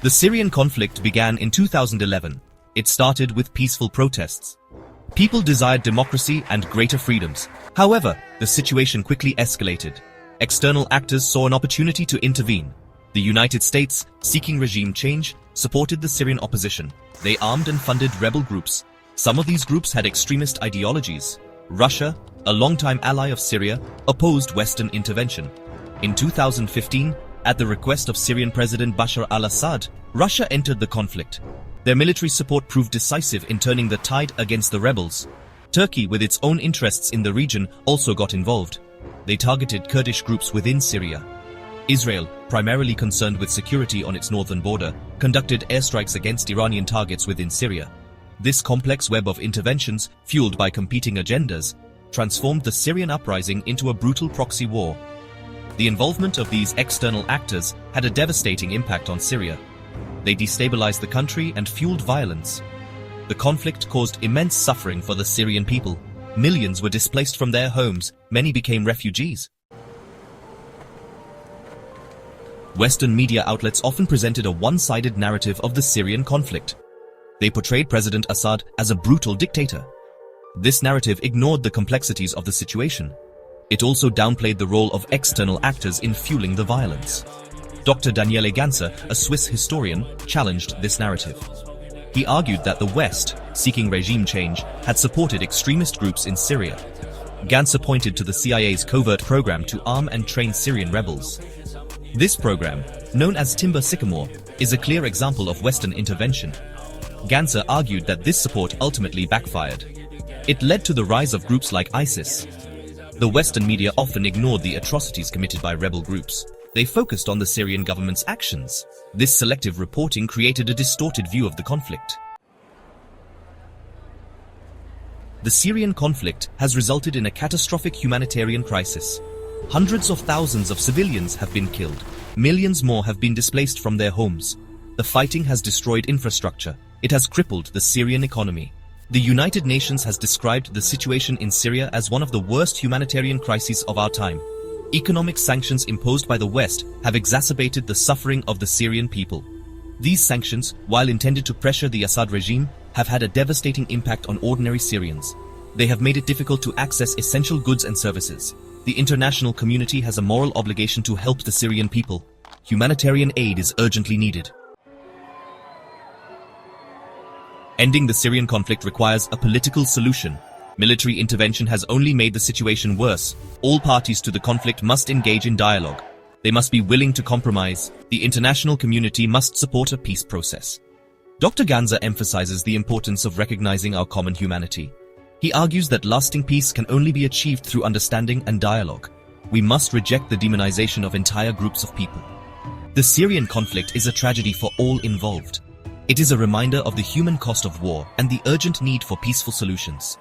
The Syrian conflict began in 2011. It started with peaceful protests. People desired democracy and greater freedoms. However, the situation quickly escalated. External actors saw an opportunity to intervene. The United States, seeking regime change, supported the Syrian opposition. They armed and funded rebel groups. Some of these groups had extremist ideologies. Russia, a longtime ally of Syria, opposed Western intervention. In 2015, at the request of Syrian President Bashar al-Assad, Russia entered the conflict. Their military support proved decisive in turning the tide against the rebels. Turkey, with its own interests in the region, also got involved. They targeted Kurdish groups within Syria. Israel, primarily concerned with security on its northern border, conducted airstrikes against Iranian targets within Syria. This complex web of interventions, fueled by competing agendas, transformed the Syrian uprising into a brutal proxy war. The involvement of these external actors had a devastating impact on Syria. They destabilized the country and fueled violence. The conflict caused immense suffering for the Syrian people. Millions were displaced from their homes, many became refugees. Western media outlets often presented a one-sided narrative of the Syrian conflict. They portrayed President Assad as a brutal dictator. This narrative ignored the complexities of the situation. It also downplayed the role of external actors in fueling the violence. Dr. Daniele Ganser, a Swiss historian, challenged this narrative. He argued that the West, seeking regime change, had supported extremist groups in Syria. Ganser pointed to the CIA's covert program to arm and train Syrian rebels. This program, known as Timber Sycamore, is a clear example of Western intervention. Ganser argued that this support ultimately backfired. It led to the rise of groups like ISIS. The Western media often ignored the atrocities committed by rebel groups. They focused on the Syrian government's actions. This selective reporting created a distorted view of the conflict. The Syrian conflict has resulted in a catastrophic humanitarian crisis. Hundreds of thousands of civilians have been killed. Millions more have been displaced from their homes. The fighting has destroyed infrastructure. It has crippled the Syrian economy. The United Nations has described the situation in Syria as one of the worst humanitarian crises of our time. Economic sanctions imposed by the West have exacerbated the suffering of the Syrian people. These sanctions, while intended to pressure the Assad regime, have had a devastating impact on ordinary Syrians. They have made it difficult to access essential goods and services. The international community has a moral obligation to help the Syrian people. Humanitarian aid is urgently needed. Ending the Syrian conflict requires a political solution. Military intervention has only made the situation worse. All parties to the conflict must engage in dialogue. They must be willing to compromise. The international community must support a peace process. Dr. Ganser emphasizes the importance of recognizing our common humanity. He argues that lasting peace can only be achieved through understanding and dialogue. We must reject the demonization of entire groups of people. The Syrian conflict is a tragedy for all involved. It is a reminder of the human cost of war and the urgent need for peaceful solutions.